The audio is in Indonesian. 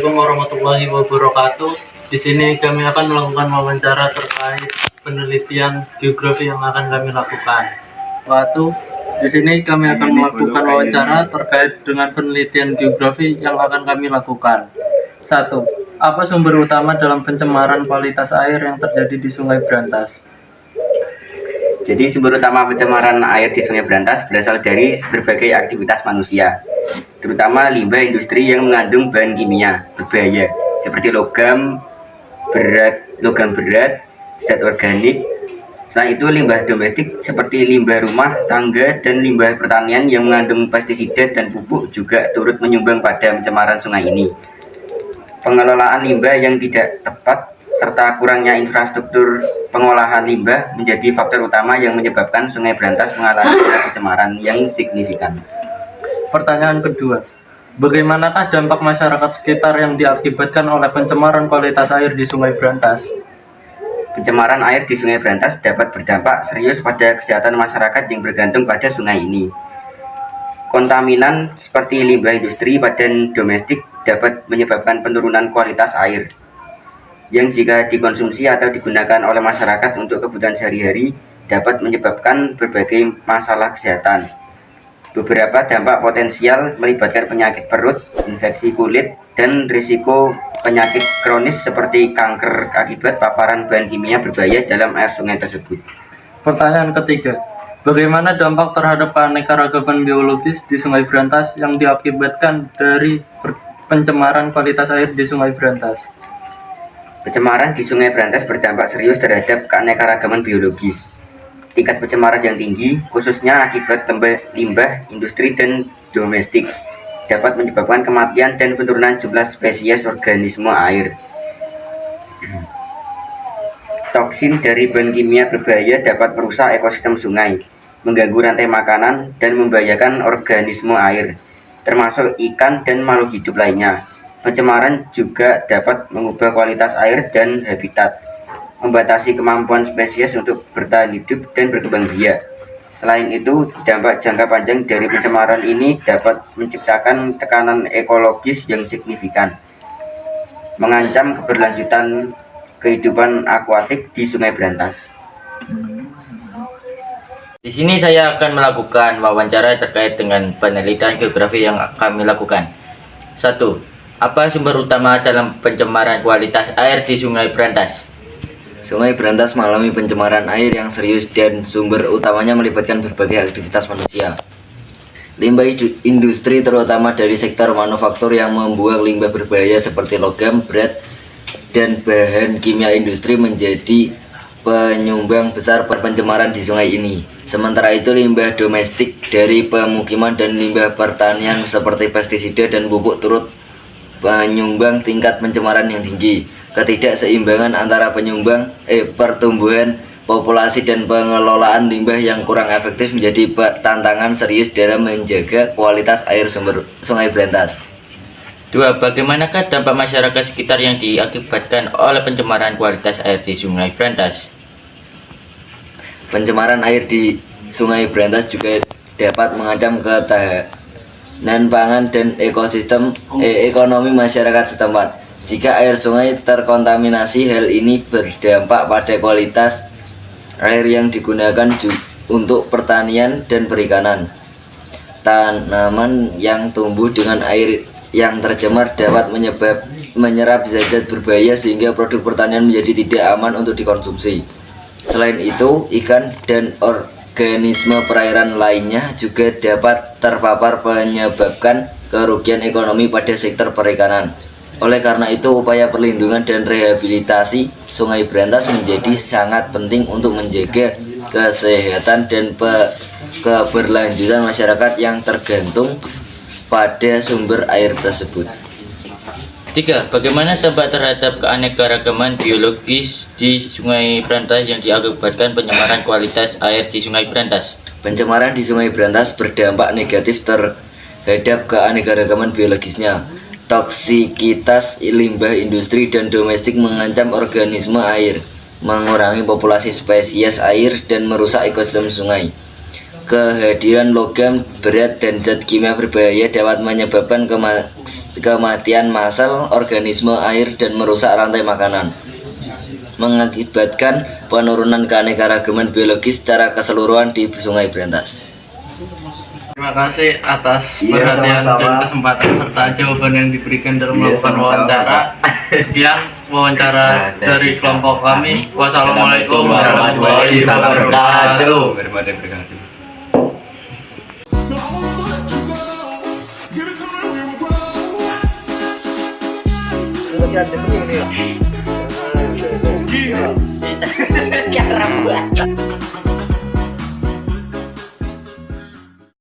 Assalamualaikum warahmatullahi wabarakatuh. Di sini kami akan melakukan wawancara terkait penelitian geografi yang akan kami lakukan. Di sini kami akan melakukan wawancara terkait dengan penelitian geografi yang akan kami lakukan. 1. Apa sumber utama dalam pencemaran kualitas air yang terjadi di Sungai Brantas? Jadi sumber utama pencemaran air di Sungai Brantas berasal dari berbagai aktivitas manusia, terutama limbah industri yang mengandung bahan kimia berbahaya seperti logam berat, zat organik. Selain itu, limbah domestik seperti limbah rumah tangga dan limbah pertanian yang mengandung pestisida dan pupuk juga turut menyumbang pada pencemaran sungai ini. Pengelolaan limbah yang tidak tepat serta kurangnya infrastruktur pengolahan limbah menjadi faktor utama yang menyebabkan Sungai Brantas mengalami pencemaran yang signifikan. Pertanyaan kedua, bagaimanakah dampak masyarakat sekitar yang diakibatkan oleh pencemaran kualitas air di Sungai Brantas? Pencemaran air di Sungai Brantas dapat berdampak serius pada kesehatan masyarakat yang bergantung pada sungai ini. Kontaminan seperti limbah industri dan domestik dapat menyebabkan penurunan kualitas air yang jika dikonsumsi atau digunakan oleh masyarakat untuk kebutuhan sehari-hari dapat menyebabkan berbagai masalah kesehatan. Beberapa dampak potensial melibatkan penyakit perut, infeksi kulit, dan risiko penyakit kronis seperti kanker akibat paparan bahan kimia berbahaya dalam air sungai tersebut. Pertanyaan ketiga, bagaimana dampak terhadap keanekaragaman biologis di Sungai Brantas yang diakibatkan dari pencemaran kualitas air di Sungai Brantas? Pencemaran di Sungai Brantas berdampak serius terhadap keanekaragaman biologis. Tingkat pencemaran yang tinggi, khususnya akibat limbah industri dan domestik, dapat menyebabkan kematian dan penurunan jumlah spesies organisme air. Toksin dari bahan kimia berbahaya dapat merusak ekosistem sungai, mengganggu rantai makanan, dan membahayakan organisme air, termasuk ikan dan makhluk hidup lainnya. Pencemaran juga dapat mengubah kualitas air dan habitat, membatasi kemampuan spesies untuk bertahan hidup dan berkembang biak. Selain itu, dampak jangka panjang dari pencemaran ini dapat menciptakan tekanan ekologis yang signifikan, mengancam keberlanjutan kehidupan akuatik di Sungai Brantas. Di sini saya akan melakukan wawancara terkait dengan penelitian geografi yang kami lakukan. 1. Apa sumber utama dalam pencemaran kualitas air di Sungai Brantas? Sungai Brantas mengalami pencemaran air yang serius dan sumber utamanya melibatkan berbagai aktivitas manusia. Limbah industri terutama dari sektor manufaktur yang membuang limbah berbahaya seperti logam, berat, dan bahan kimia industri menjadi penyumbang besar pencemaran di sungai ini. Sementara itu, limbah domestik dari pemukiman dan limbah pertanian seperti pestisida dan pupuk turut menyumbang tingkat pencemaran yang tinggi. Ketidakseimbangan antara pertumbuhan populasi dan pengelolaan limbah yang kurang efektif menjadi tantangan serius dalam menjaga kualitas air sumber Sungai Brantas. 2. Bagaimanakah dampak masyarakat sekitar yang diakibatkan oleh pencemaran kualitas air di Sungai Brantas? Pencemaran air di Sungai Brantas juga dapat mengancam ketahanan pangan dan ekonomi masyarakat setempat. Jika air sungai terkontaminasi, hal ini berdampak pada kualitas air yang digunakan untuk pertanian dan perikanan. Tanaman yang tumbuh dengan air yang tercemar dapat menyerap zat-zat berbahaya sehingga produk pertanian menjadi tidak aman untuk dikonsumsi. Selain itu, ikan dan organisme perairan lainnya juga dapat terpapar menyebabkan kerugian ekonomi pada sektor perikanan. Oleh karena itu, upaya perlindungan dan rehabilitasi Sungai Brantas menjadi sangat penting untuk menjaga kesehatan dan keberlanjutan masyarakat yang tergantung pada sumber air tersebut. 3. Bagaimana dampak terhadap keanekaragaman biologis di Sungai Brantas yang diakibatkan pencemaran kualitas air di Sungai Brantas? Pencemaran di Sungai Brantas berdampak negatif terhadap keanekaragaman biologisnya. Toksikitas limbah industri dan domestik mengancam organisme air, mengurangi populasi spesies air, dan merusak ekosistem sungai. kehadiran logam berat dan zat kimia berbahaya dapat menyebabkan kematian massal organisme air dan merusak rantai makanan, mengakibatkan penurunan keanekaragaman biologis secara keseluruhan di Sungai Brantas. Terima kasih atas Iya, perhatian sama-sama. dan kesempatan serta jawaban yang diberikan dalam Iya, melakukan sama-sama, wawancara. Sekian wawancara dari kelompok kami. Wassalamualaikum warahmatullahi wabarakatuh. Wabarakatuh.